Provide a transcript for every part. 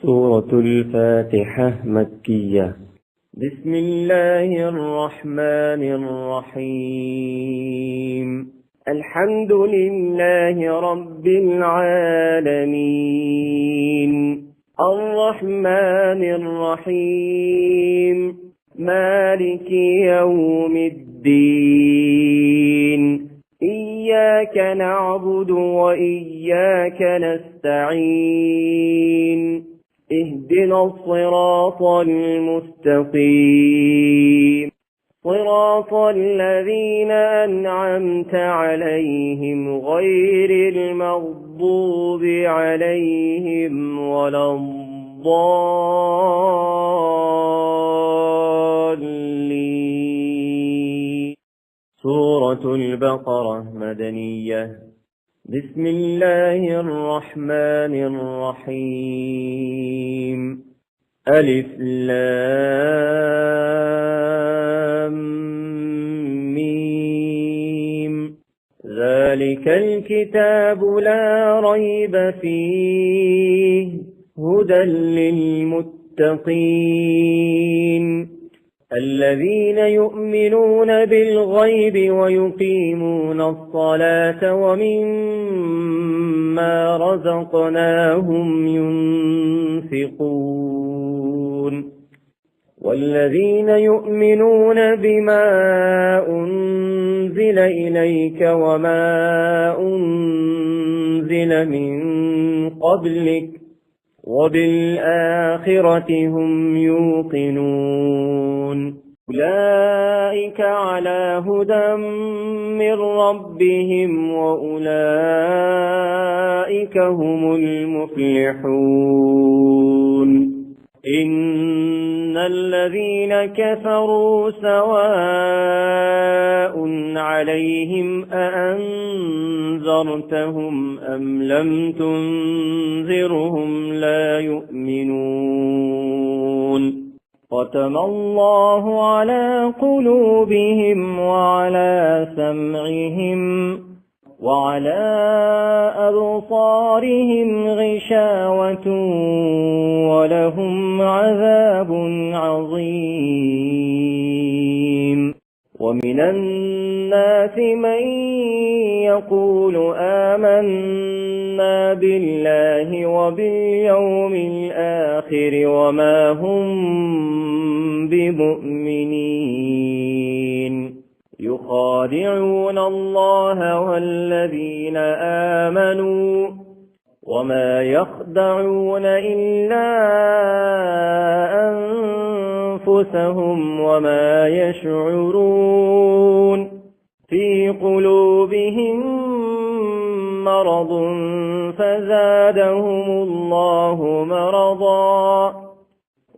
سورة الفاتحة مكية. بسم الله الرحمن الرحيم. الحمد لله رب العالمين، الرحمن الرحيم، مالك يوم الدين. إياك نعبد وإياك نستعين. اهدنا الصراط المستقيم، صراط الذين أنعمت عليهم غير المغضوب عليهم ولا الضالين. سورة البقرة مدنية. بسم الله الرحمن الرحيم. ألف لام ميم. ذلك الكتاب لا ريب فيه، هدى للمتقين الذين يؤمنون بالغيب ويقيمون الصلاة ومما رزقناهم ينفقون والذين يؤمنون بما أنزل إليك وما أنزل من قبلك وبالآخرة هم يوقنون. أولئك على هدى من ربهم وأولئك هم المفلحون. إن الذين كفروا سواء عليهم أأنذرتهم أم لم تنذرهم لا يؤمنون. ختم الله على قلوبهم وعلى سمعهم وعلى أبصارهم غشاوة ولهم عذاب عظيم. ومن الناس من يقول آمنا بالله وباليوم الآخر وما هم بمؤمنين. يخادعون الله والذين آمنوا وما يخدعون إلا أنفسهم وما يشعرون. في قلوبهم مرض فزادهم الله مرضا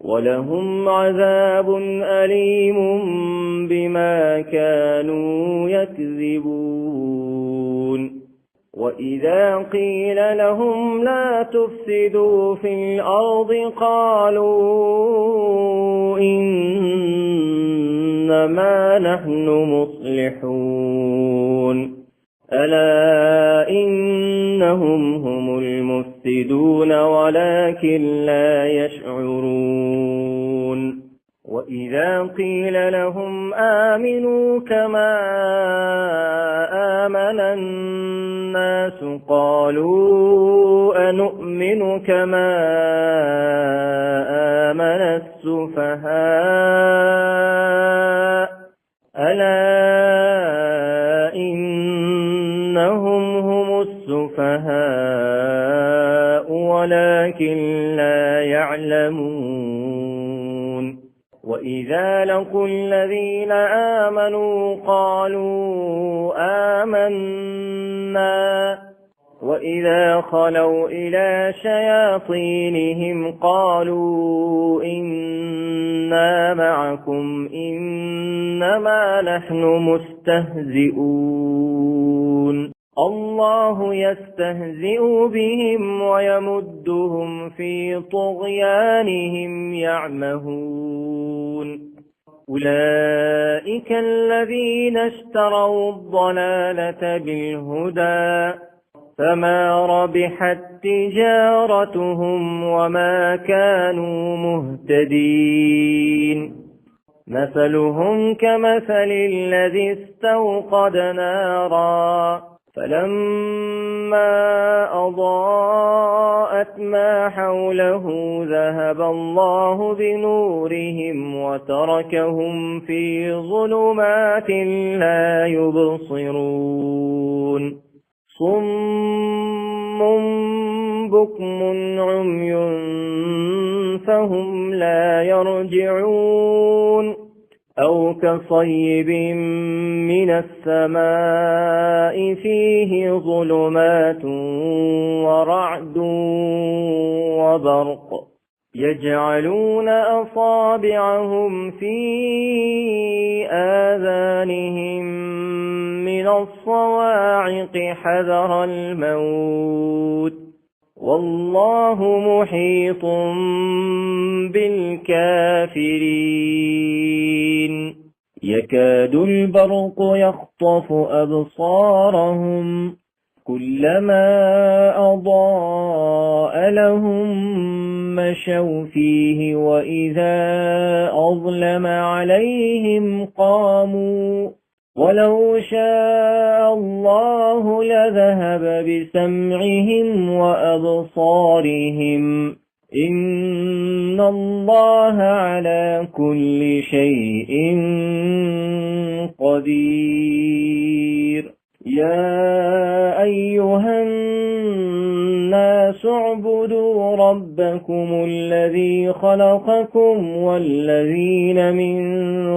ولهم عذاب أليم بما كانوا يكذبون. وإذا قيل لهم لا تفسدوا في الأرض قالوا إنما نحن مصلحون. ألا إنهم هم المفسدون ولكن لا يشعرون. وإذا قيل لهم آمنوا كما آمن الناس قالوا أنؤمن كما آمن السفهاء. ألا إنهم هم السفهاء ولكن لا يعلمون. وإذا لقوا الذين آمنوا قالوا آمنا وإذا خلوا إلى شياطينهم قالوا إنا معكم إنما نحن مستهزئون. الله يستهزئ بهم ويمدهم في طغيانهم يعمهون. أولئك الذين اشتروا الضلالة بالهدى فما ربحت تجارتهم وما كانوا مهتدين مثلهم كمثل الذي استوقد نارا فلما أضاءت ما حوله ذهب الله بنورهم وتركهم في ظلمات لا يبصرون صم بكم عمي فهم لا يرجعون أو كصيب من السماء فيه ظلمات ورعد وبرق يجعلون أصابعهم في آذانهم من الصواعق حذر الموت والله محيط بالكافرين يكاد البرق يخطف أبصارهم كلما أضاء لهم مشوا فيه وإذا أظلم عليهم قاموا ولو شاء الله لذهب بسمعهم وأبصارهم إن الله على كل شيء قدير يا أيها الناس اعبدوا ربكم الذي خلقكم والذين من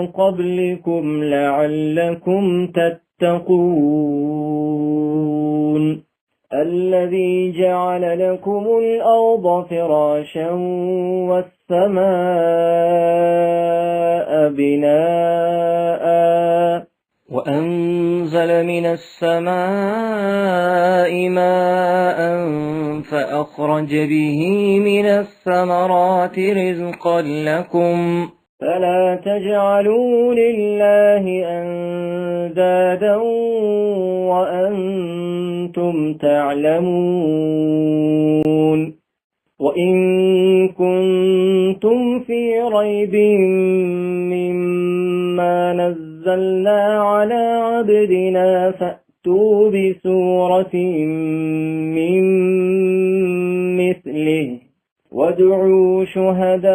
قبلكم لعلكم تتقون الذي جعل لكم الأرض فراشا والسماء بناء وأنزل من السماء ماء فأخرج به من الثمرات رزقا لكم فلا تجعلوا لله أندادا وأنتم تعلمون وإن كنتم في ريب مما نزلنا على عبدنا فأتوا بسورة من مثله وادعوا شهداءكم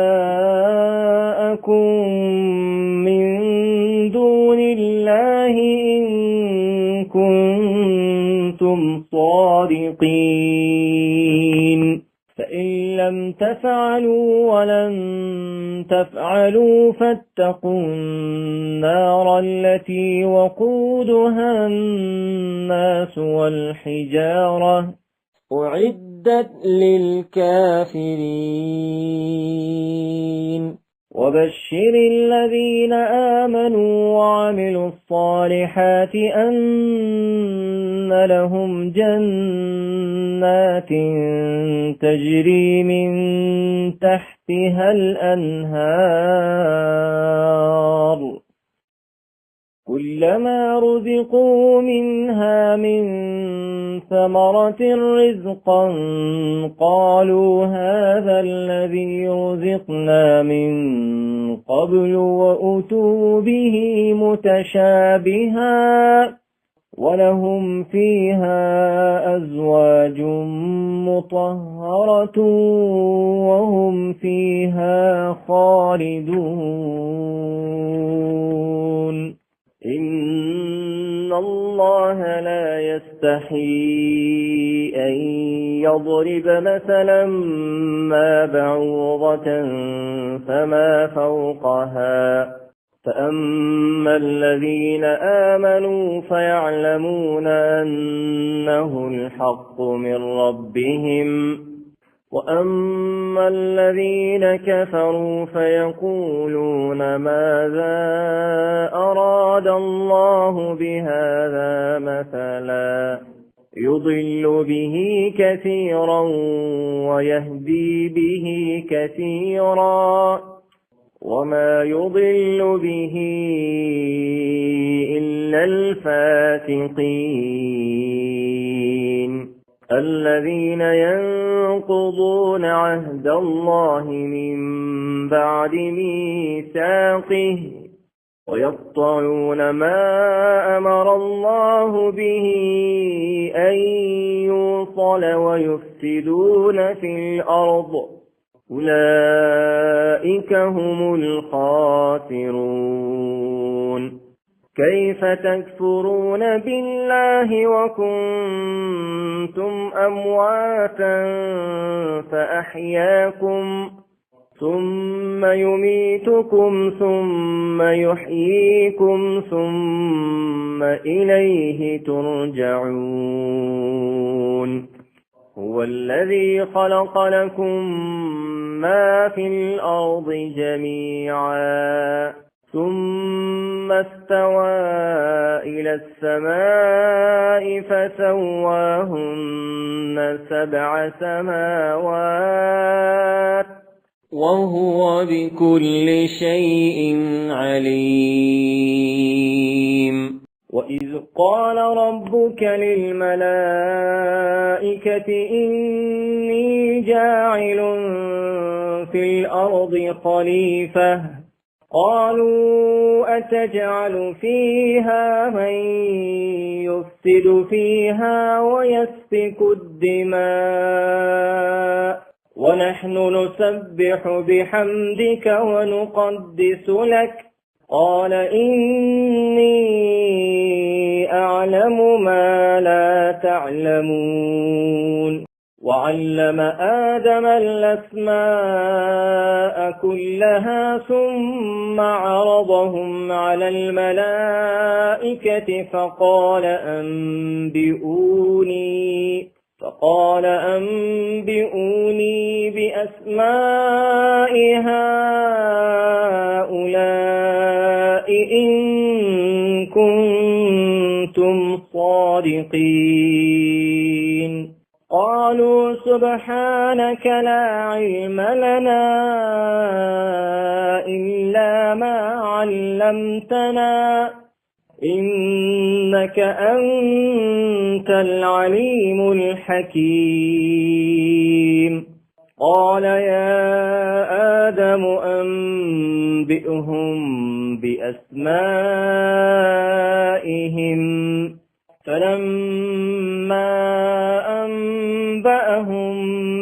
من دون الله إن كنتم صادقين فإن لم تفعلوا ولن تفعلوا فاتقوا النار التي وقودها الناس والحجارة أعدت للكافرين وبشر الذين آمنوا وعملوا الصالحات أن لهم جنات تجري من تحتها الأنهار كلما رزقوا منها من ثمرة رزقا قالوا هذا الذي رزقنا من قبل وأتوا به متشابها ولهم فيها أزواج مطهرة وهم فيها خالدون إن الله لا يستحيي أن يضرب مثلا ما بعوضة فما فوقها فأما الذين آمنوا فيعلمون أنه الحق من ربهم وأما الذين كفروا فيقولون ماذا أراد الله بهذا مثلا يضل به كثيرا ويهدي به كثيرا وما يضل به إلا الفاسقين الذين ينقضون عهد الله من بعد ميثاقه ويقطعون ما أمر الله به أن يوصل ويفسدون في الأرض أولئك هم الخاسرون كيف تكفرون بالله وكنتم أمواتا فأحياكم ثم يميتكم ثم يحييكم ثم إليه ترجعون هو الذي خلق لكم ما في الأرض جميعا ثم استوى إلى السماء فسواهن 7 سماوات وهو بكل شيء عليم وإذ قال ربك للملائكة إني جاعل في الأرض خليفة قالوا أتجعل فيها من يفسد فيها ويسفك الدماء ونحن نسبح بحمدك ونقدس لك قال إني أعلم ما لا تعلمون وعلم آدم الأسماء كلها ثم عرضهم على الملائكة فقال أنبئوني بأسماء هؤلاء إن كنتم صادقين قالوا سبحانك لا علم لنا إلا ما علمتنا إنك أنت العليم الحكيم قال يا آدم أنبئهم بأسمائهم فلما أنبأهم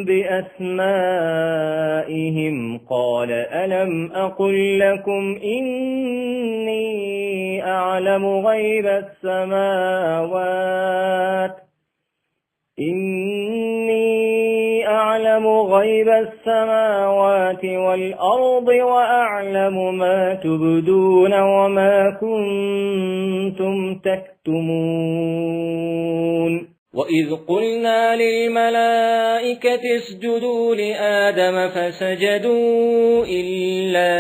بأسمائهم قال ألم أقل لكم إني أعلم غيب السماوات والأرض وأعلم ما تبدون وما كنتم تكتمون وإذ قلنا للملائكة اسجدوا لآدم فسجدوا إلا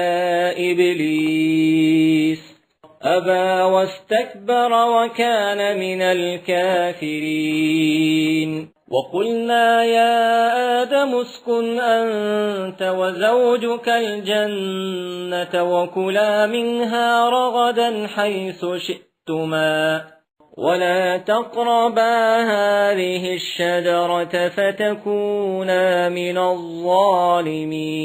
إبليس أبى واستكبر وكان من الكافرين وقلنا يا آدم اسكن أنت وزوجك الجنة وكلا منها رغدا حيث شئتما ولا تقربا هذه الشجرة فتكونا من الظالمين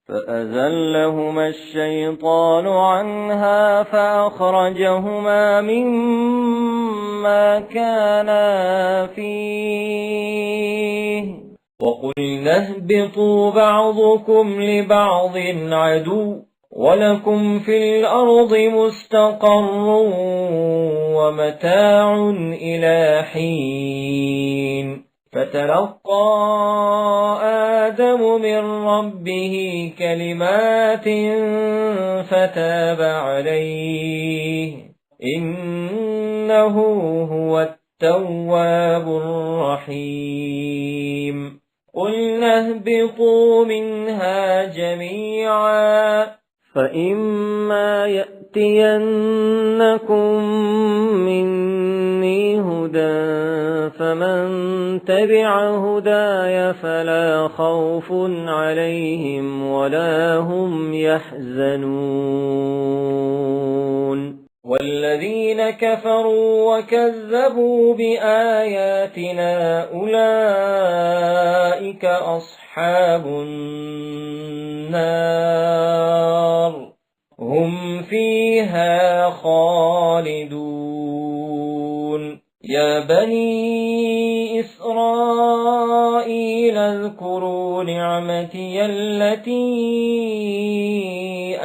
فأزلهما الشيطان عنها فأخرجهما مما كانا فيه وقلنا اهبطوا بعضكم لبعض عدو ولكم في الأرض مستقر ومتاع إلى حين فتلقى آدم من ربه كلمات فتاب عليه إنه هو التواب الرحيم قلنا اهبطوا منها جميعا فإما يأتينكم مني هدى فمن تبع هداي فلا خوف عليهم ولا هم يحزنون والذين كفروا وكذبوا بآياتنا أولئك أصحاب النار هم فيها خالدون يا بني إسرائيل اذكروا نعمتي التي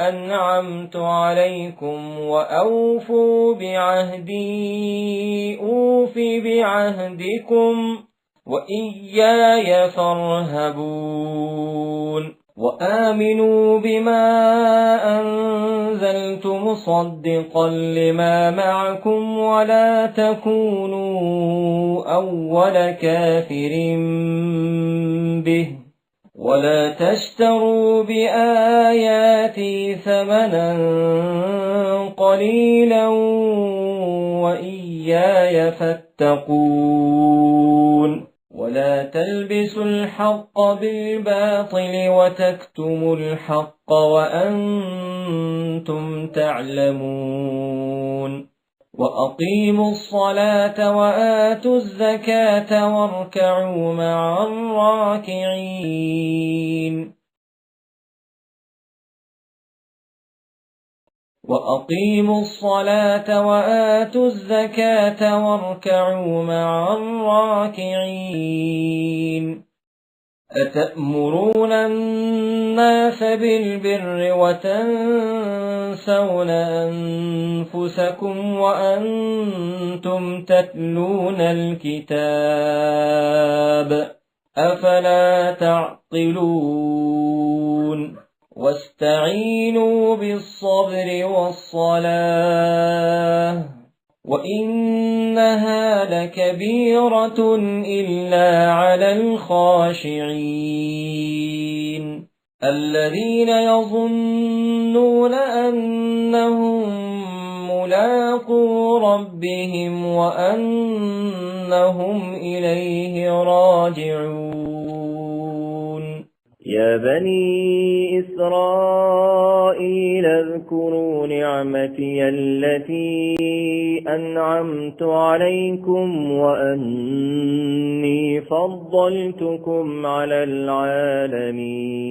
أنعمت عليكم وأوفوا بعهدي أوف بعهدكم وإياي فارهبون وآمنوا بما أنزلت مصدقا لما معكم ولا تكونوا أول كافر به ولا تشتروا بآياتي ثمنا قليلا وإياي فاتقون ولا تلبسوا الحق بالباطل وتكتموا الحق وأنتم تعلمون وأقيموا الصلاة وآتوا الزكاة واركعوا مع الراكعين وأقيموا الصلاة وآتوا الزكاة واركعوا مع الراكعين أتأمرون الناس بالبر وتنسون أنفسكم وأنتم تتلون الكتاب أفلا تعقلون واستعينوا بالصبر والصلاة وإنها لكبيرة إلا على الخاشعين الذين يظنون أنهم ملاقو ربهم وأنهم إليه راجعون يا بني إسرائيل اذكروا نعمتي التي أنعمت عليكم وأني فضلتكم على العالمين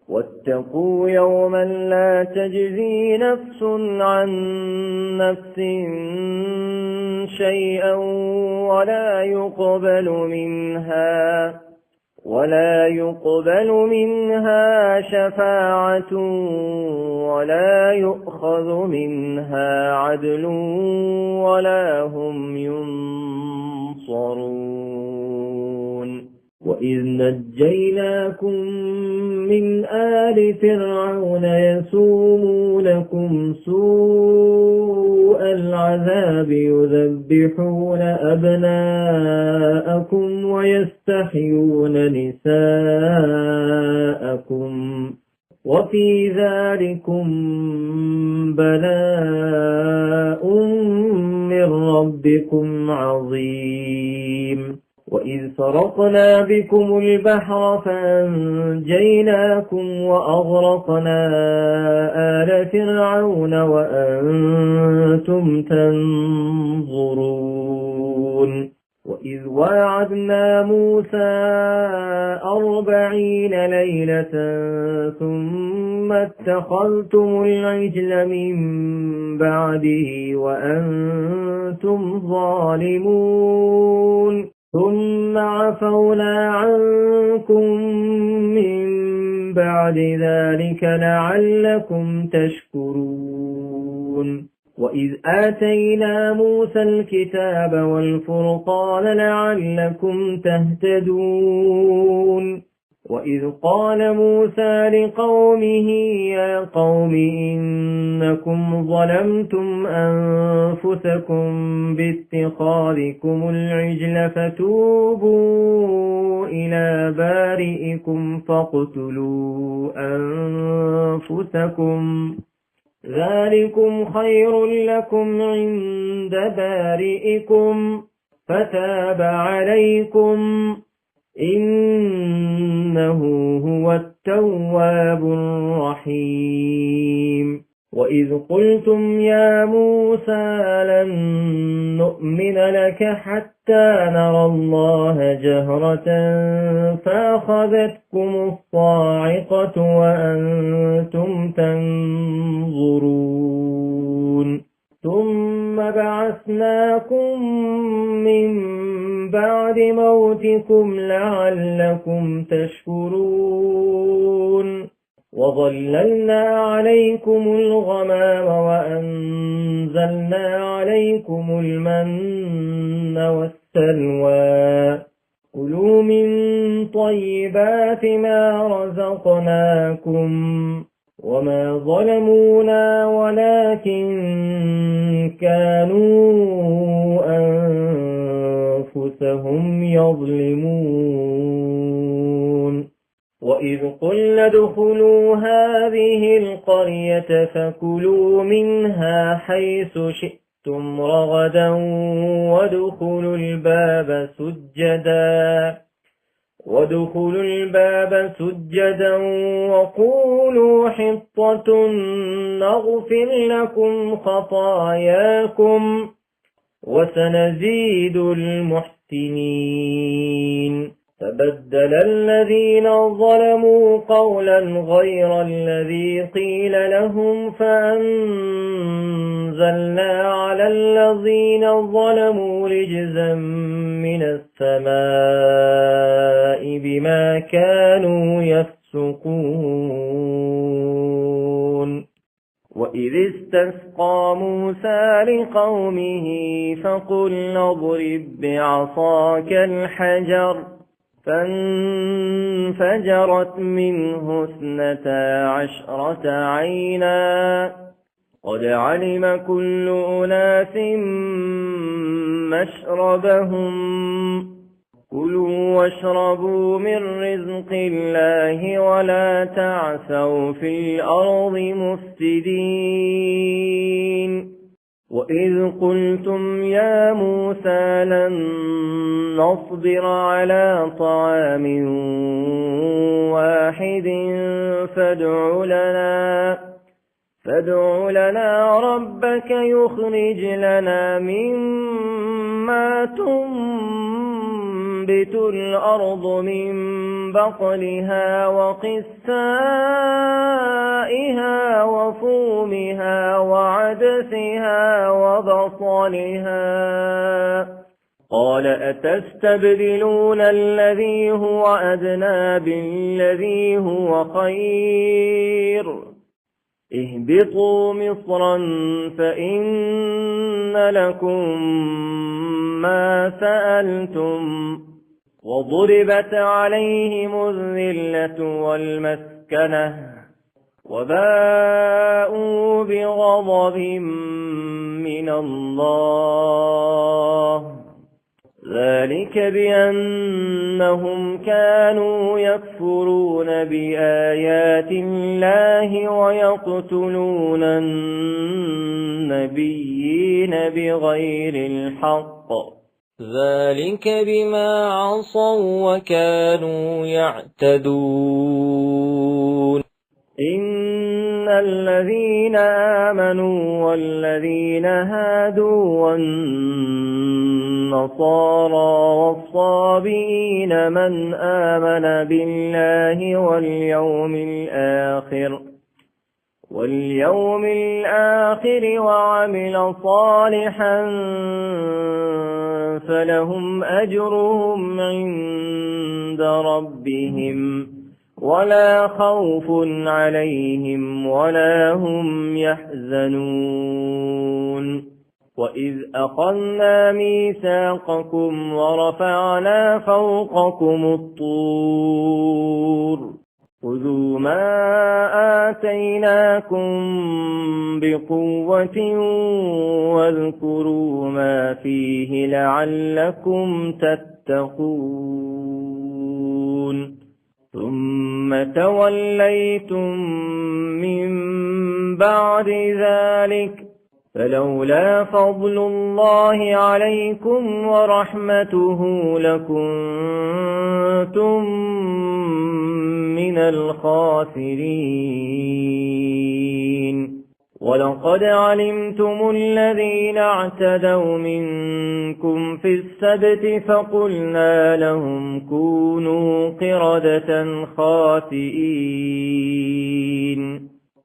واتقوا يوما لا تجزي نفس عن نفس شيئا ولا يقبل منها شفاعة ولا يؤخذ منها عدل ولا هم ينصرون وإذ نجيناكم من آل فرعون يسومونكم سوء العذاب يذبحون أبناءكم ويستحيون نساءكم وفي ذلكم بلاء من ربكم عظيم وإذ فرقنا بكم البحر فأنجيناكم وأغرقنا آل فرعون وأنتم تنظرون وإذ واعدنا موسى 40 ليلة ثم اتخذتم العجل من بعده وأنتم ظالمون ثم عفونا عنكم من بعد ذلك لعلكم تشكرون وإذ آتينا موسى الكتاب والفرقان لعلكم تهتدون وإذ قال موسى لقومه يا قوم إنكم ظلمتم أنفسكم باتخاذكم العجل فتوبوا إلى بارئكم فاقتلوا أنفسكم ذلكم خير لكم عند بارئكم فتاب عليكم إنه هو التواب الرحيم وإذ وإذ قلتم يا موسى لن نؤمن لك حتى نرى الله جهرة فأخذتكم الصاعقة وأنتم تنظرون ثم بعثناكم من بعد موتكم لعلكم تشكرون وظللنا عليكم الغمام وأنزلنا عليكم المن والسلوى كلوا من طيبات ما رزقناكم وما ظلمونا ولكن كانوا أنفسهم يظلمون وإذ قلنا ادخلوا هذه القرية فكلوا منها حيث شئتم رغدا وادخلوا الباب سجدا وقولوا حطة نغفر لكم خطاياكم وسنزيد المحسنين فبدل الذين ظلموا قولا غير الذي قيل لهم فأنزلنا على الذين ظلموا رجزا من السماء بما كانوا يفسقون وإذ استسقى موسى لقومه فقلنا اضرب بعصاك الحجر فانفجرت منه 12 عينا قد علم كل أناس مشربهم كلوا واشربوا من رزق الله ولا تعثوا في الأرض مفسدين وإذ قلتم يا موسى لن نصبر على طعام واحد فادع لنا ربك يخرج لنا مما تنبت الأرض من بقلها وقثائها وفومها وعدسها وبصلها قال أتستبدلون الذي هو أدنى بالذي هو خير اهبطوا مصرا فإن لكم ما سألتم وضربت عليهم الذلة والمسكنة وباءوا بغضب من الله ذلك بأنهم كانوا يكفرون بآيات الله ويقتلون النبيين بغير الحق ذلك بما عصوا وكانوا يعتدون إن الذين آمنوا والذين هادوا والنصارى والصابئين من آمن بالله واليوم الآخر وعمل صالحا فلهم أجرهم عند ربهم ولا خوف عليهم ولا هم يحزنون وإذ أخذنا ميثاقكم ورفعنا فوقكم الطور خذوا ما آتيناكم بقوة واذكروا ما فيه لعلكم تتقون ثم توليتم من بعد ذلك فلولا فضل الله عليكم ورحمته لكنتم من الخاسرين ولقد ولقد علمتم الذين اعتدوا منكم في السبت فقلنا لهم كونوا قردة خاسئين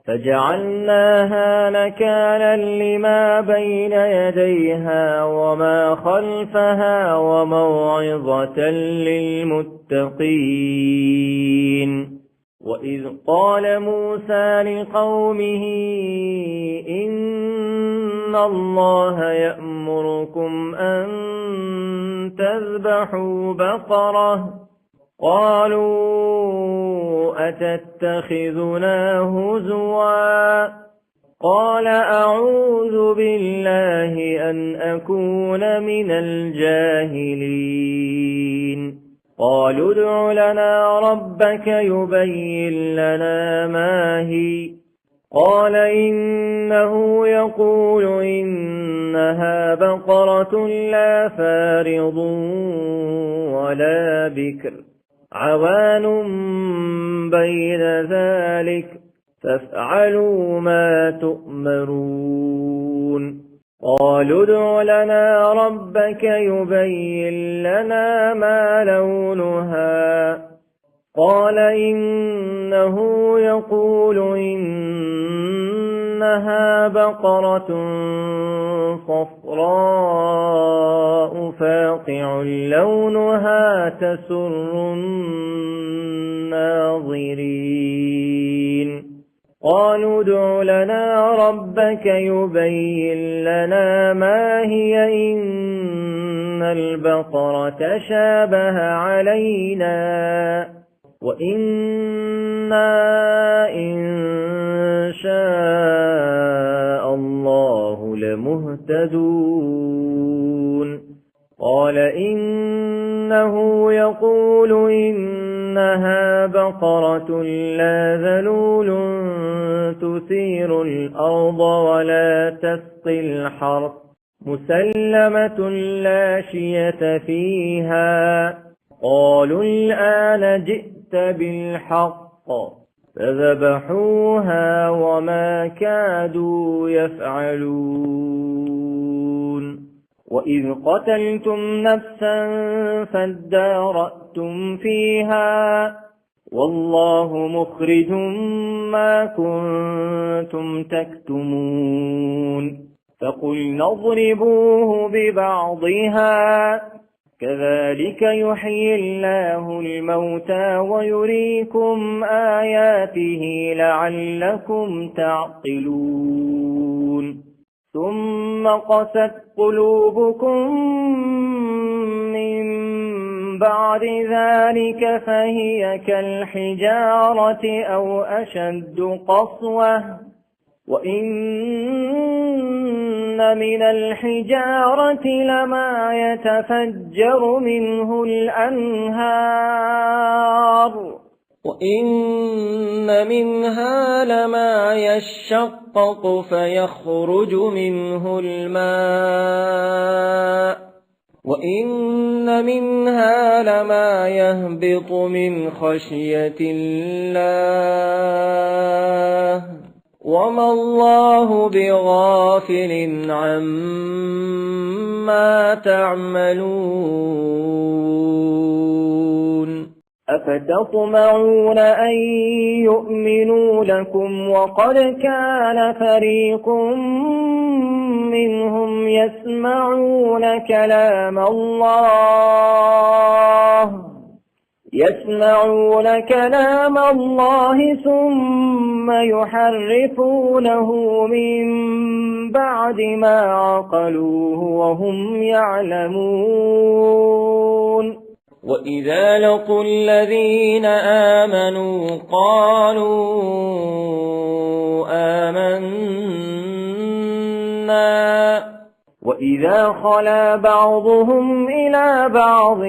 فجعلناها نكالا لما بين يديها وما خلفها وموعظة للمتقين. وإذ قال موسى لقومه إن الله يأمركم أن تذبحوا بقرة قالوا أتتخذنا هزوا قال أعوذ بالله أن أكون من الجاهلين. قالوا ادع لنا ربك يبين لنا ما هي قال إنه يقول إنها بقرة لا فارض ولا بكر عوان بين ذلك فافعلوا ما تؤمرون. قالوا ادع لنا ربك يبين لنا ما لونها قال إنه يقول إنها بقرة صفراء فاقع لونها تسر الناظرين. قالوا ادع لنا ربك يبين لنا ما هي إن البقرة شابه علينا وإنا إن شاء الله لمهتدون. قال إنه يقول إنها بقرة لا ذلول تثير الأرض ولا تسقي الحرث مسلمة لا شية فيها. قالوا الآن جئت بالحق فذبحوها وما كادوا يفعلون. وإذ قتلتم نفسا فادارأتم فيها والله مخرج ما كنتم تكتمون. فقلنا اضربوه ببعضها كذلك يحيي الله الموتى ويريكم آياته لعلكم تعقلون. ثم قست قلوبكم من بعد ذلك فهي كالحجارة أو أشد قسوة وإن من الحجارة لما يتفجر منه الأنهار وإن منها لما يشقق فيخرج منه الماء وإن منها لما يهبط من خشية الله وما الله بغافل عما تعملون. أفتطمعون أن يؤمنوا لكم وقد كان فريق منهم يسمعون كلام الله ثم يحرفونه من بعد ما عقلوه وهم يعلمون. وإذا لقوا الذين آمنوا قالوا آمنا وإذا خلا بعضهم إلى بعض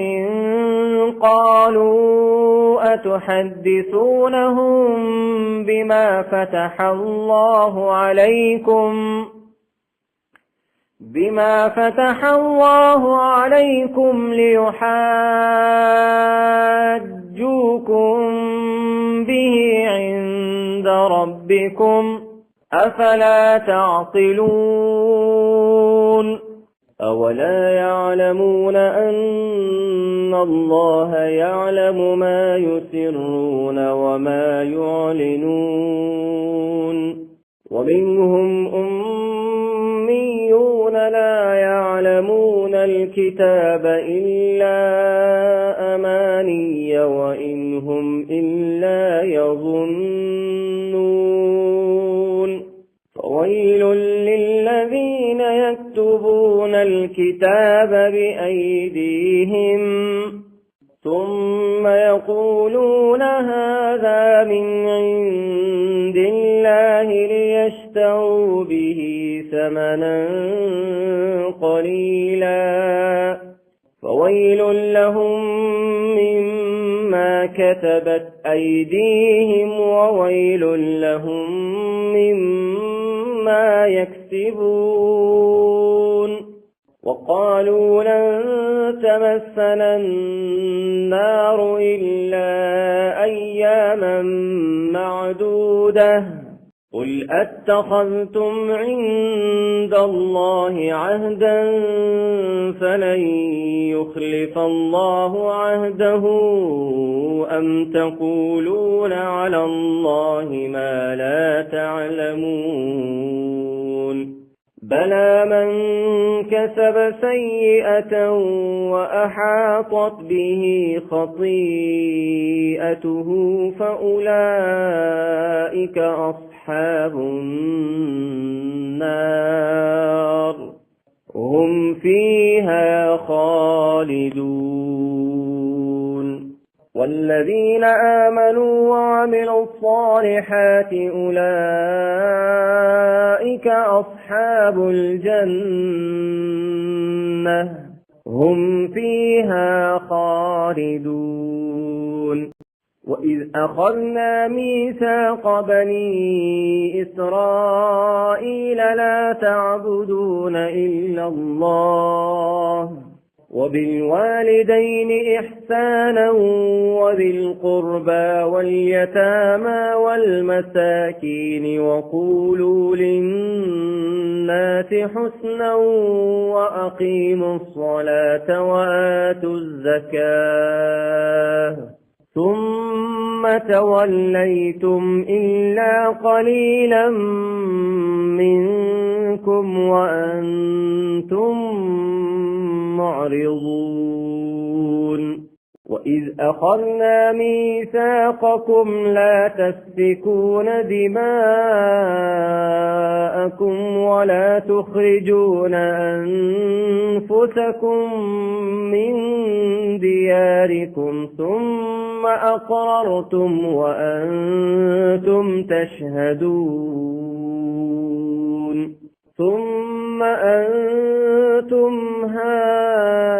قالوا أتحدثونهم بما فتح الله عليكم ليحاجوكم به عند ربكم أفلا تعقلون أولا يعلمون أن الله يعلم ما يسرون وما يعلنون ومنهم أميون لا يعلمون الكتاب إلا أماني وإن هم إلا يظنون فويل للذين يكتبون الكتاب بأيديهم ثم يقولون هذا من عند الله ليشتروا به ثمنا قليلا فويل لهم مما كتبت أيديهم وويل لهم مما يكسبون وقالوا لن تمسنا النار إلا أياما معدودة قل أتخذتم عند الله عهدا فلن يخلف الله عهده أم تقولون على الله ما لا تعلمون بلى من كسب سيئة وأحاطت به خطيئته فأولئك أصحاب النار هم فيها خالدون والذين آمنوا وعملوا الصالحات أولئك أصحاب الجنة هم فيها خالدون وإذ أخذنا ميثاق بني إسرائيل لا تعبدون إلا الله وبالوالدين إحسانا وذي القربى واليتامى والمساكين وقولوا للناس حسنا وأقيموا الصلاة وآتوا الزكاة ثم توليتم إلا قليلا منكم وأنتم معرضون وإذ أخذنا ميثاقكم لا تسفكون دماءكم ولا تخرجون أنفسكم من دياركم ثم أقررتم وأنتم تشهدون ثم أنتم هؤلاء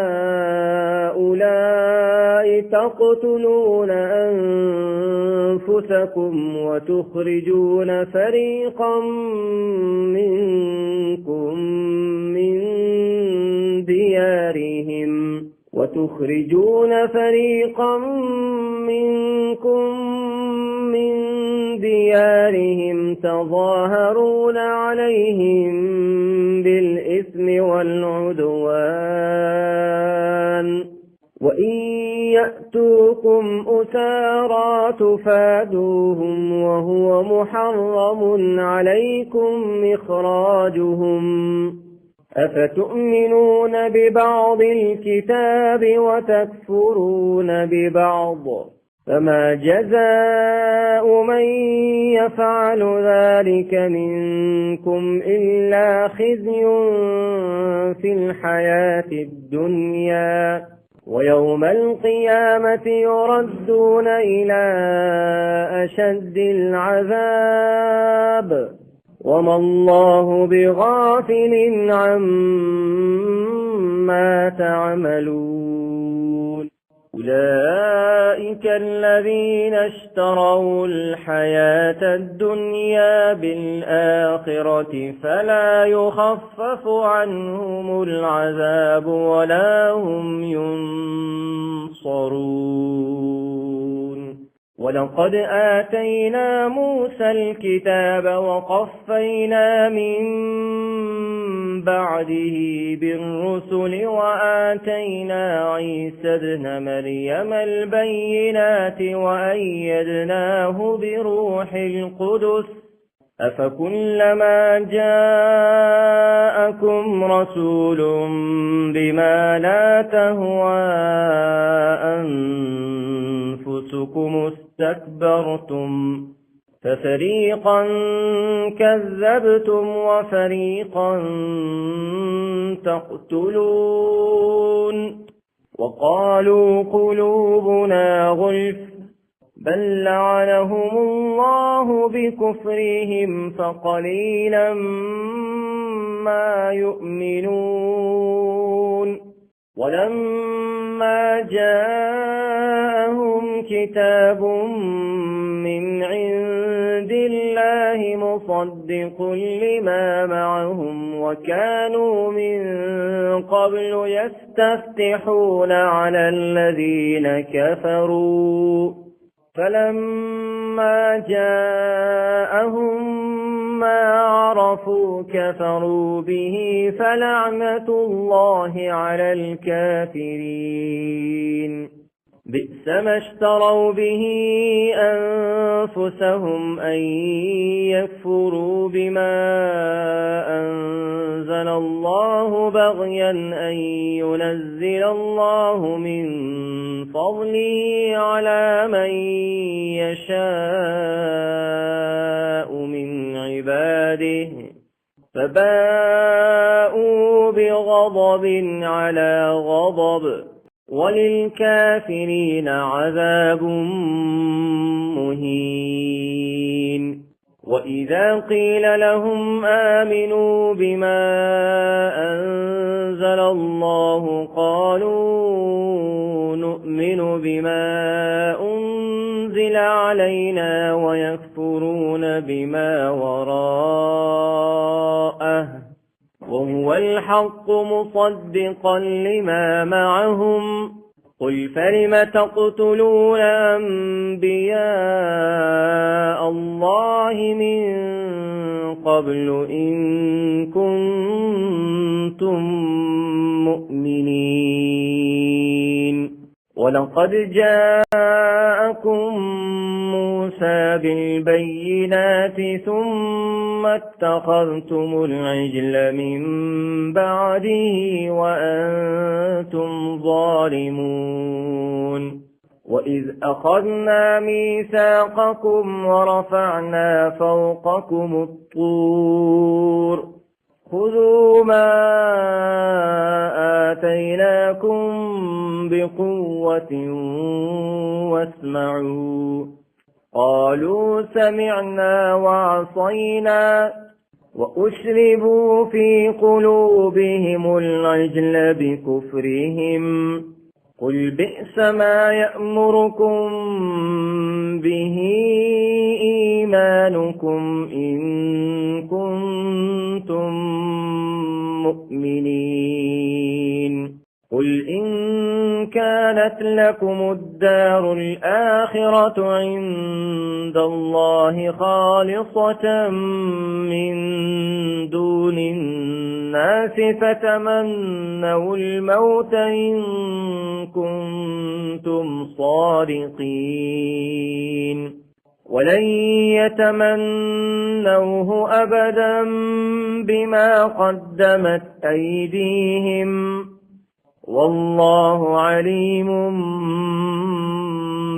تقتلون أنفسكم وتخرجون فريقا منكم من ديارهم تظاهرون عليهم بالإثم والعدوان وإن يأتوكم أسارى تفادوهم وهو محرم عليكم إخراجهم أفتؤمنون ببعض الكتاب وتكفرون ببعض فما جزاء من يفعل ذلك منكم إلا خزي في الحياة الدنيا ويوم القيامة يردون إلى أشد العذاب وما الله بغافل عما تعملون أولئك الذين اشتروا الحياة الدنيا بالآخرة فلا يخفف عنهم العذاب ولا هم ينصرون ولقد آتينا موسى الكتاب وقفينا من بعده بالرسل وآتينا عيسى ابن مريم البينات وأيدناه بروح القدس أفكلما جاءكم رسول بما لا تهوى أنفسكم استكبرتم ففريقا كذبتم وفريقا تقتلون وقالوا قلوبنا غلف بل لعنهم الله بكفرهم فقليلا ما يؤمنون ولما جاءهم كتاب من عند الله مصدق لما معهم وكانوا من قبل يستفتحون على الذين كفروا فلما جاءهم ما عرفوا كفروا به فلعنة الله على الكافرين بئس ما اشتروا به أنفسهم أن يكفروا بما أنزل الله بغيا أن ينزل الله من فضله على من يشاء من عباده فباءوا بغضب على غضب وللكافرين عذاب مهين وإذا قيل لهم آمنوا بما أنزل الله قالوا نؤمن بما أنزل علينا ويكفرون بما وراءه وهو الحق مصدقا لما معهم قل فلم تقتلون أنبياء الله من قبل إن كنتم مؤمنين ولقد جاءكم موسى بالبينات ثم اتخذتم العجل من بعده وأنتم ظالمون وإذ أخذنا ميثاقكم ورفعنا فوقكم الطور خذوا ما آتيناكم بقوة واسمعوا قالوا سمعنا وعصينا وأشربوا في قلوبهم العجل بكفرهم قل بئس ما يأمركم به إيمانكم إن كنتم مؤمنين قل إن كانت لكم الدار الآخرة عند الله خالصة من دون الناس فتمنوا الموت إن كنتم صادقين ولن يتمنوه أبدا بما قدمت أيديهم والله عليم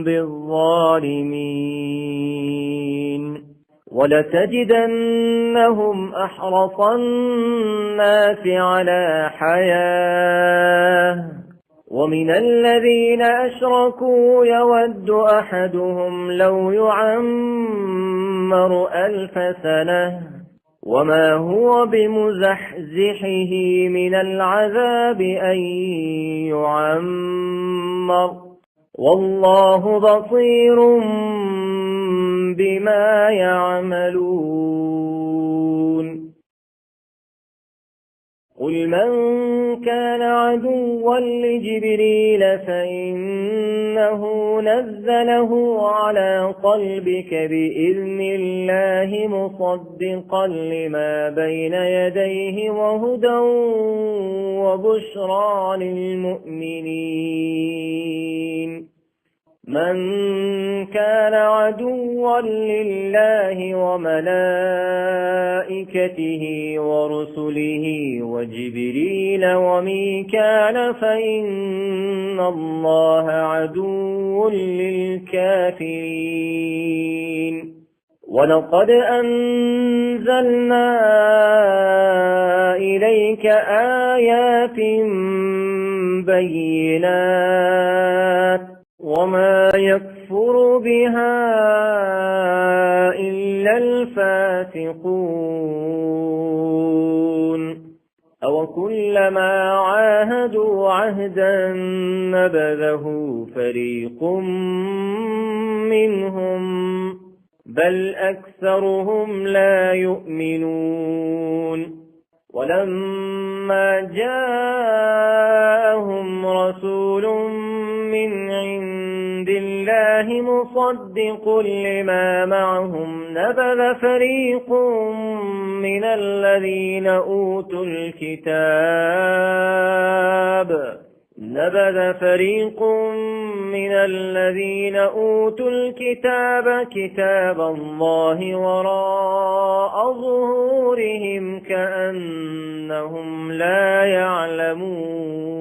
بالظالمين ولتجدنهم أحرص الناس على حياة ومن الذين أشركوا يود أحدهم لو يعمر 1000 سنة وما هو بمزحزحه من العذاب أن يعمر والله بصير بما يعملون قل من كان عدوا لجبريل فإنه نزله على قلبك بإذن الله مصدقا لما بين يديه وهدى وبشرى للمؤمنين. من كان عدوا لله وملائكته ورسله وجبريل وميكال فإن الله عدو للكافرين. ولقد أنزلنا إليك آيات بينات وما يكفر بها إلا الفاسقون. أوكلما عاهدوا عهدا نبذه فريق منهم بل أكثرهم لا يؤمنون. ولما جاءهم رسول من عند الله مصدق لما معهم نبذ فريق من الذين أوتوا الكتاب كتاب الله وراء ظهورهم كأنهم لا يعلمون.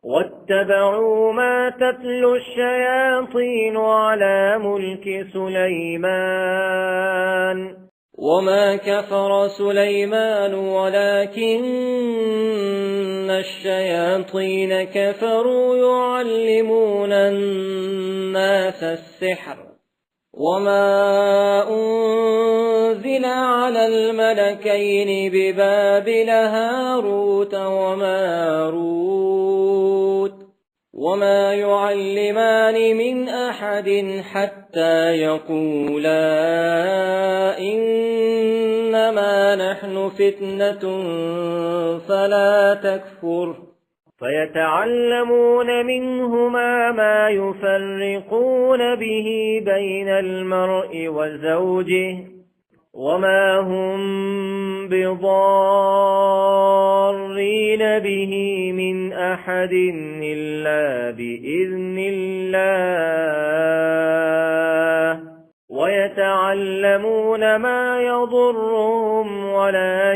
واتبعوا ما تتلو الشياطين على ملك سليمان وما كفر سليمان ولكن الشياطين كفروا يعلمون الناس السحر وما أنزل على الملكين ببابل هاروت وماروت وما يعلمان من أحد حتى يقولا إنما نحن فتنة فلا تكفر فيتعلمون منهما ما يفرقون به بين المرء وزوجه وما هم بضارين به من أحد إلا بإذن الله ويتعلمون ما يضرهم ولا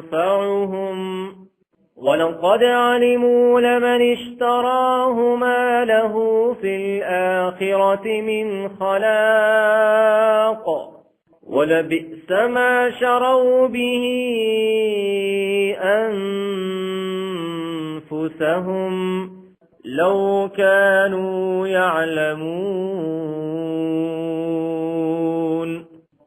ينفعهم ولقد علموا لمن اشتراه ما له في الآخرة من خلاق ولبئس ما شروا به أنفسهم لو كانوا يعلمون.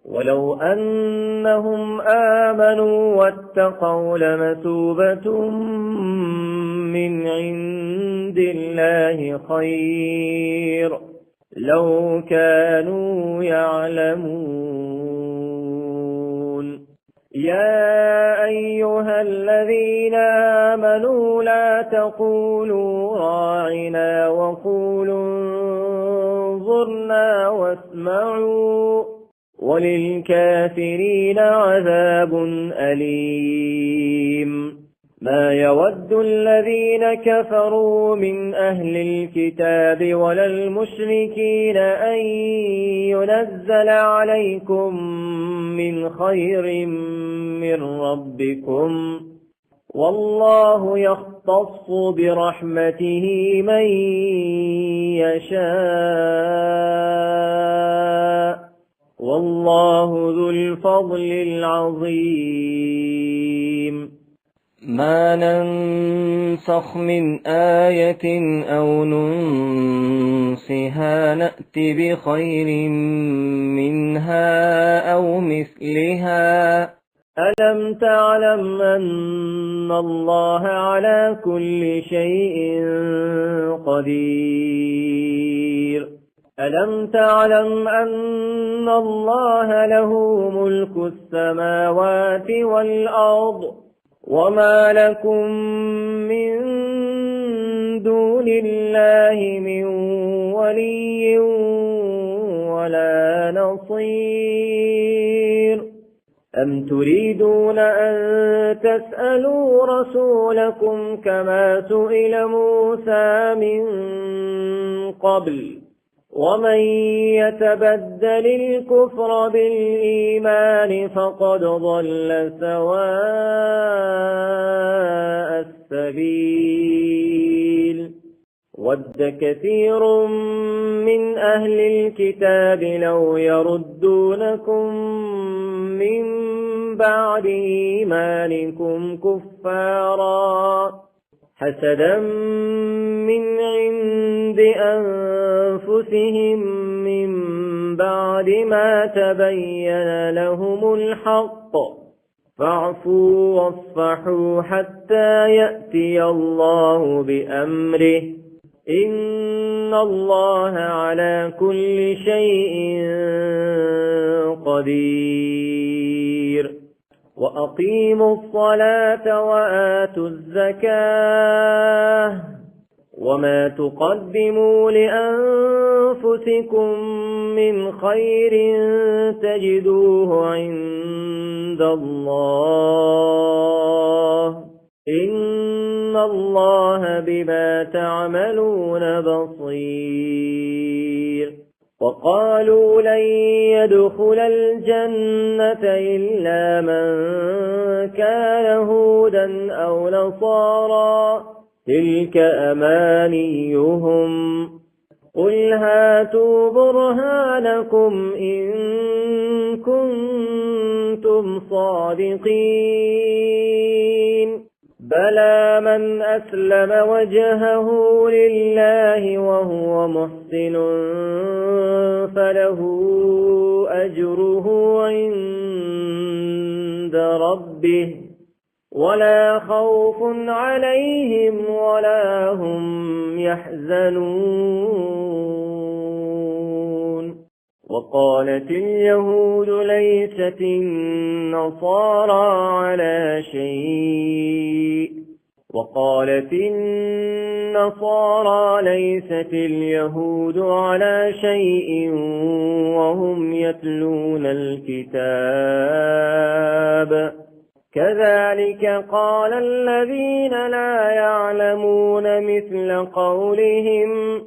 ولو أنهم آمنوا واتقوا لمثوبة من عند الله خير لو كانوا يعلمون. يا أيها الذين آمنوا لا تقولوا راعنا وقولوا انظرنا واسمعوا وللكافرين عذاب أليم. ما يود الذين كفروا من أهل الكتاب ولا المشركين أن ينزل عليكم من خير من ربكم والله يختص برحمته من يشاء والله ذو الفضل العظيم. ما ننسخ من آية أو ننسها نأت بخير منها أو مثلها. ألم تعلم أن الله على كل شيء قدير. ألم تعلم أن الله له ملك السماوات والأرض وما لكم من دون الله من ولي ولا نصير أم تريدون أن تسألوا رسولكم كما سئل موسى من قبل ومن يتبدل الكفر بالإيمان فقد ضل سواء السبيل ود كثير من أهل الكتاب لو يردونكم من بعد إيمانكم كفارا حسدا من عند أنفسهم من بعد ما تبين لهم الحق فاعفوا واصفحوا حتى يأتي الله بأمره إن الله على كل شيء قدير وأقيموا الصلاة وآتوا الزكاة وما تقدموا لأنفسكم من خير تجدوه عند الله إن الله بما تعملون بصير وقالوا لن يدخل الجنة إلا من كان هودا أو نصارى تلك أمانيهم قل هاتوا برهانكم إن كنتم صادقين بلى من أسلم وجهه لله وهو محسن فله أجره عند ربه ولا خوف عليهم ولا هم يحزنون وقالت اليهود ليست النصارى على شيء وقالت النصارى ليست اليهود على شيء وهم يتلون الكتاب كذلك قال الذين لا يعلمون مثل قولهم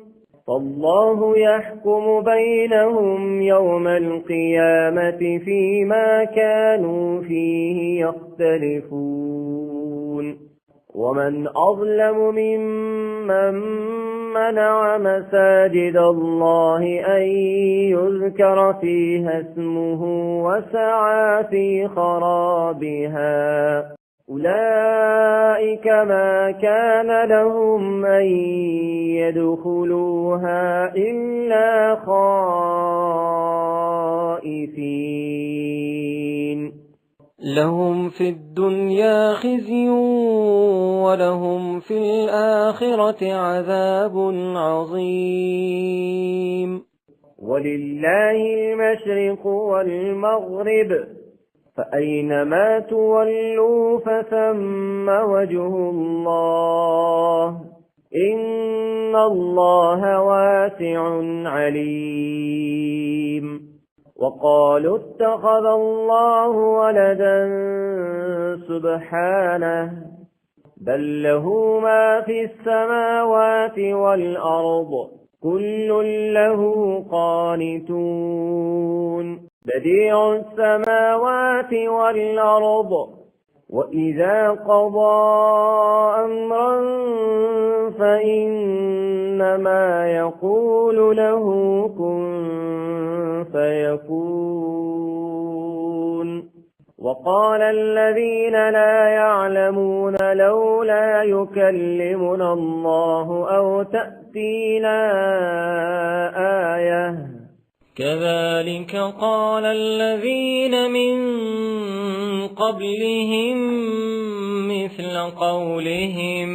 فالله يحكم بينهم يوم القيامة فيما كانوا فيه يختلفون ومن أظلم ممن منع مساجد الله أن يذكر فيها اسمه وسعى في خرابها أولئك ما كان لهم أن يدخلوها إلا خائفين لهم في الدنيا خزي ولهم في الآخرة عذاب عظيم ولله المشرق والمغرب فأينما تولوا فثم وجه الله إن الله واسع عليم وقالوا اتخذ الله ولدا سبحانه بل له ما في السماوات والأرض كل له قانتون بديع السماوات والأرض وإذا قضى أمرا فإنما يقول له كن فيكون وقال الذين لا يعلمون لولا يكلمنا الله أو تأتينا آية كذلك قال الذين من قبلهم مثل قولهم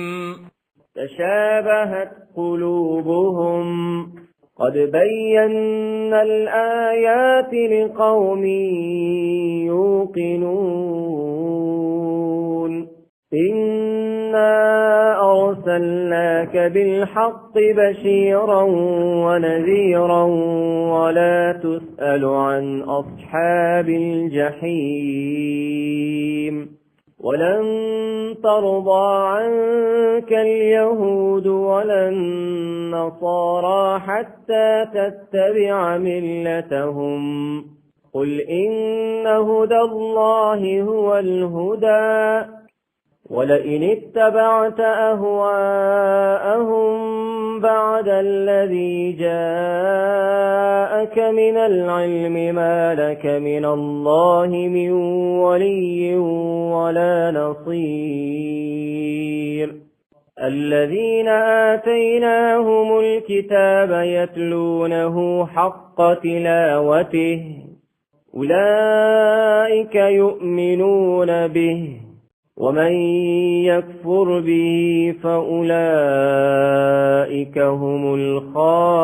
تشابهت قلوبهم قد بينا الآيات لقوم يوقنون إنا أرسلناك بالحق بشيرا ونذيرا ولا تسأل عن أصحاب الجحيم ولن ترضى عنك اليهود ولا النصارى حتى تتبع ملتهم قل إن هدى الله هو الهدى ولئن اتبعت أهواءهم بعد الذي جاءك من العلم ما لك من الله من ولي ولا نصير الذين آتيناهم الكتاب يتلونه حق تلاوته أولئك يؤمنون به ومن يكفر به فأولئك هم الخاسرون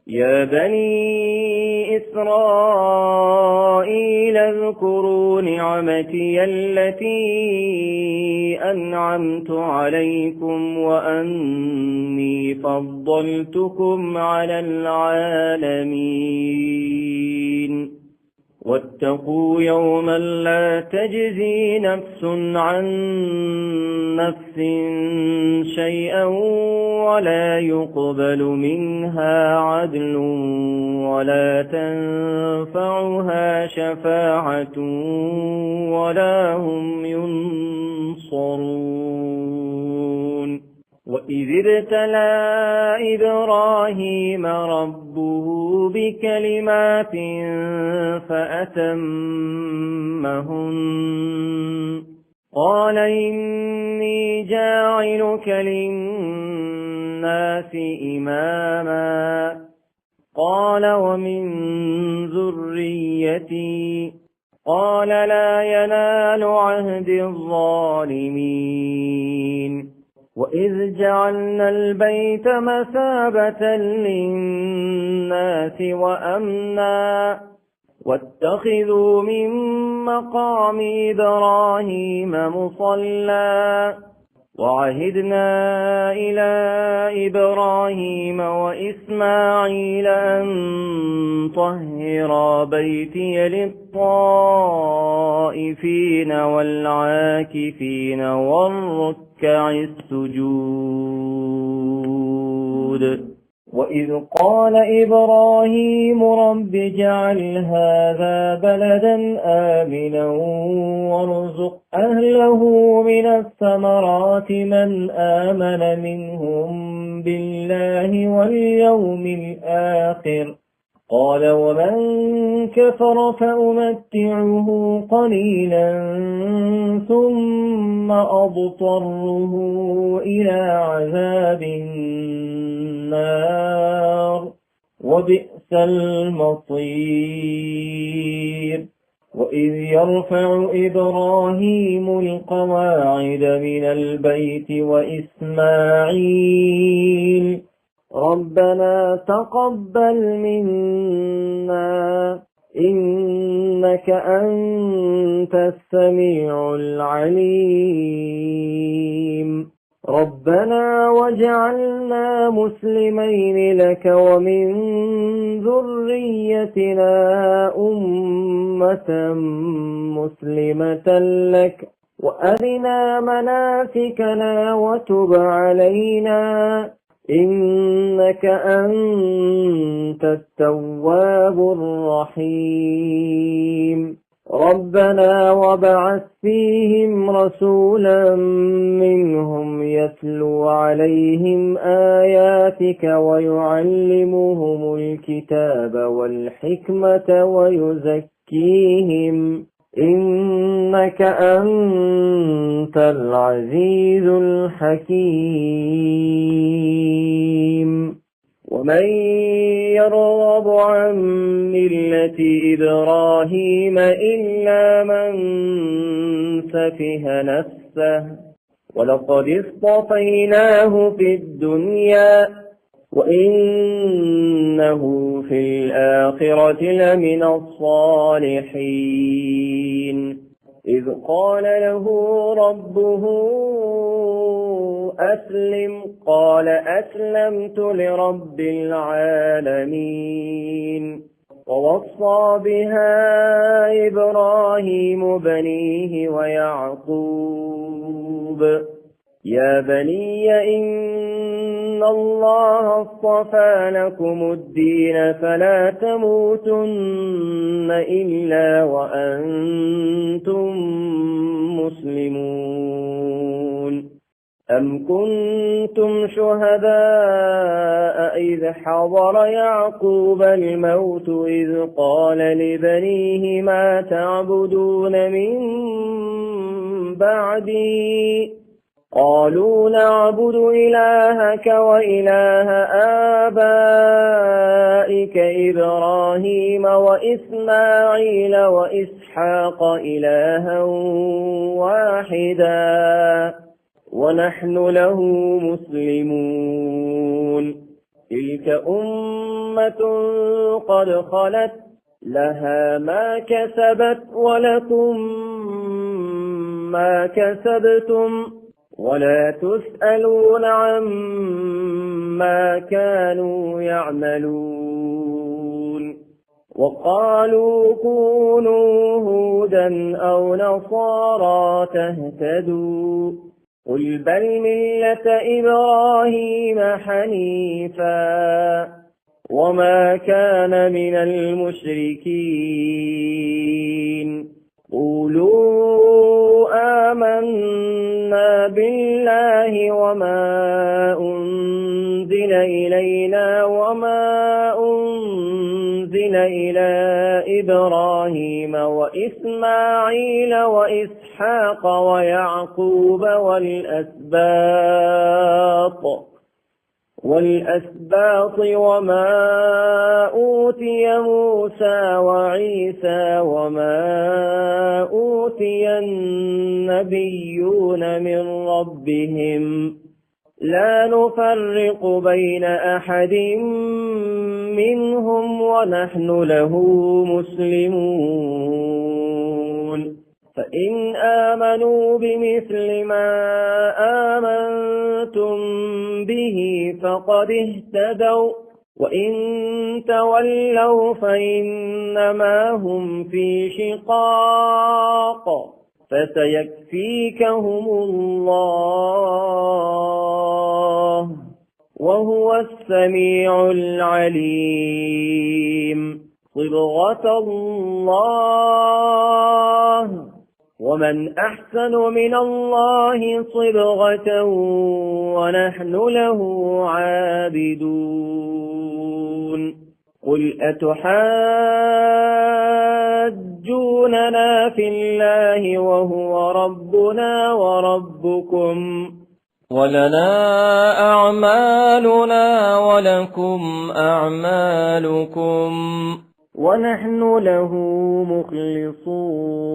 يا بني إسرائيل اذكروا نعمتي التي أنعمت عليكم وأني فضلتكم على العالمين واتقوا يوما لا تجزي نفس عن نفس شيئا ولا يقبل منها عدل ولا تنفعها شفاعة ولا هم ينصرون وإذ ابتلى إبراهيم ربه بكلمات فأتمهن قال إني جاعلك للناس إماما قال ومن ذريتي قال لا ينال عهد الظالمين وإذ جعلنا البيت مثابة للناس وأمنا واتخذوا من مقام إبراهيم مصلى وعهدنا إلى إبراهيم وإسماعيل أن طهرا بيتي للطائفين والعاكفين والركع السجود وإذ قال إبراهيم رب اجعل هذا بلدا آمنا وارزق أهله من الثمرات من آمن منهم بالله واليوم الآخر قال ومن كفر فأمتعه قليلا ثم أضطره إلى عذاب النار وبئس المصير وإذ يرفع إبراهيم القواعد من البيت وإسماعيل ربنا تقبل منا إنك أنت السميع العليم ربنا واجعلنا مسلمين لك ومن ذريتنا أمة مسلمة لك وأرنا مناسكنا وتب علينا إنك أنت التواب الرحيم ربنا وابعث فيهم رسولا منهم يتلو عليهم آياتك ويعلمهم الكتاب والحكمة ويزكيهم إنك أنت العزيز الحكيم ومن يرغب عن ملة إبراهيم إلا من سفه نفسه ولقد اصطفيناه في الدنيا وإنه في الآخرة لمن الصالحين إذ قال له ربه أسلم قال أسلمت لرب العالمين ووصى بها إبراهيم بنيه ويعقوب يا بني إن الله اصطفى لكم الدين فلا تموتن إلا وأنتم مسلمون أم كنتم شهداء إذ حضر يعقوب الموت إذ قال لبنيه ما تعبدون من بعدي قالوا نعبد إلهك وإله آبائك إبراهيم وإسماعيل وإسحاق إلها واحدا ونحن له مسلمون تلك أمة قد خلت لها ما كسبت ولكم ما كسبتم ولا تسألون عما كانوا يعملون وقالوا كونوا هودا أو نصارى تهتدوا قل بل ملة إبراهيم حنيفا وما كان من المشركين قولوا آمنا بالله وما أنزل إلينا وما أنزل إلى إبراهيم وإسماعيل وإسحاق ويعقوب والأسباط وما أوتي موسى وعيسى وما أوتي النبيون من ربهم لا نفرق بين أحد منهم ونحن له مسلمون فإن آمنوا بمثل ما آمنتم به فقد اهتدوا وإن تولوا فإنما هم في شقاق فسيكفيكهم الله وهو السميع العليم صبغة الله ومن أحسن من الله صبغة ونحن له عابدون قل أتحاجوننا في الله وهو ربنا وربكم ولنا أعمالنا ولكم أعمالكم ونحن له مخلصون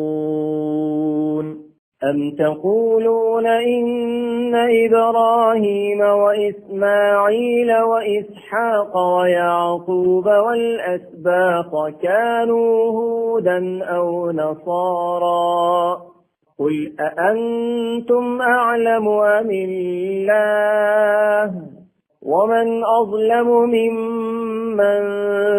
أم تقولون إن إبراهيم وإسماعيل وإسحاق ويعقوب والأسباط كانوا هودا أو نصارى قل أأنتم أعلم أم الله ومن أظلم ممن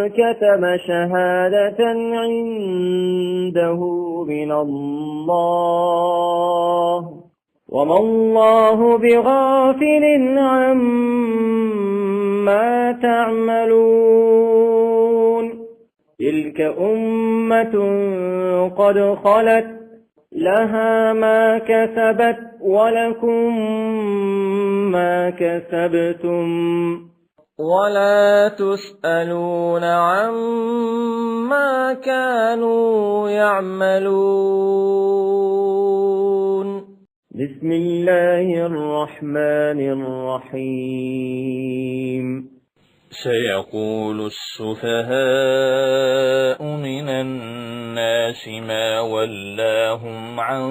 كتم شهادة عنده من الله وما الله بغافل عما تعملون تلك أمة قد خلت لها ما كسبت ولكم ما كسبتم ولا تسألون عما كانوا يعملون بسم الله الرحمن الرحيم سيقول السفهاء من الناس ما ولاهم عن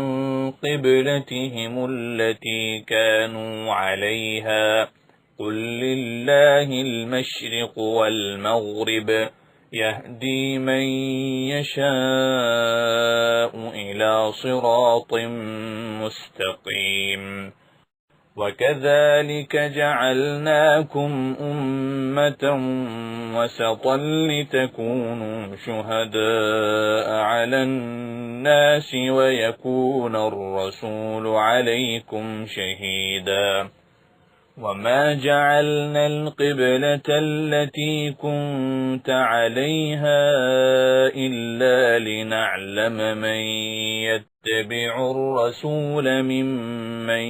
قبلتهم التي كانوا عليها قل ولله المشرق والمغرب يهدي من يشاء إلى صراط مستقيم وكذلك جعلناكم أمة وسطا لتكونوا شهداء على الناس ويكون الرسول عليكم شهيدا وما جعلنا القبلة التي كنت عليها إلا لنعلم من يتبع الرسول ممن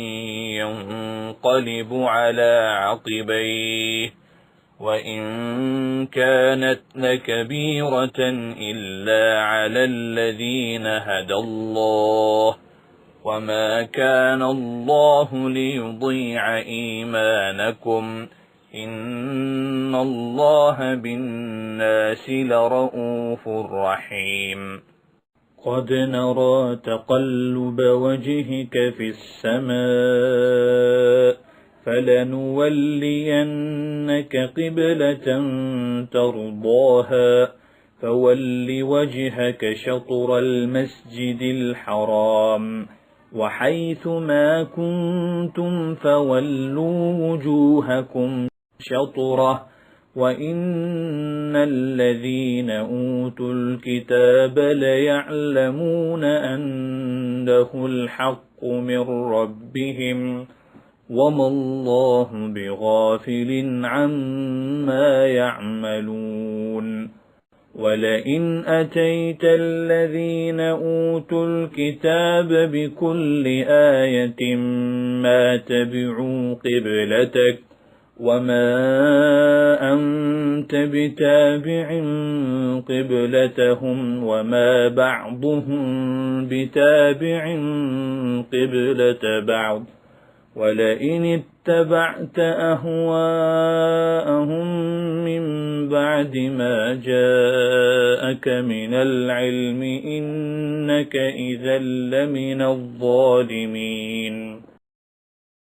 ينقلب على عقبيه وإن كانت لكبيرة إلا على الذين هدى الله وما كان الله ليضيع إيمانكم إن الله بالناس لرءوف رحيم قد نرى تقلب وجهك في السماء فلنولينك قبلة ترضاها فول وجهك شطر المسجد الحرام وحيث ما كنتم فولوا وجوهكم شطره وإن الذين أوتوا الكتاب ليعلمون أنه الحق من ربهم وما الله بغافل عما يعملون ولئن أتيت الذين أوتوا الكتاب بكل آية ما تبعوا قبلتك وما أنت بتابع قبلتهم وما بعضهم بتابع قبلة بعض ولئن اتبعت أهواءهم من بعد ما جاءك من العلم إنك إذا لمن الظالمين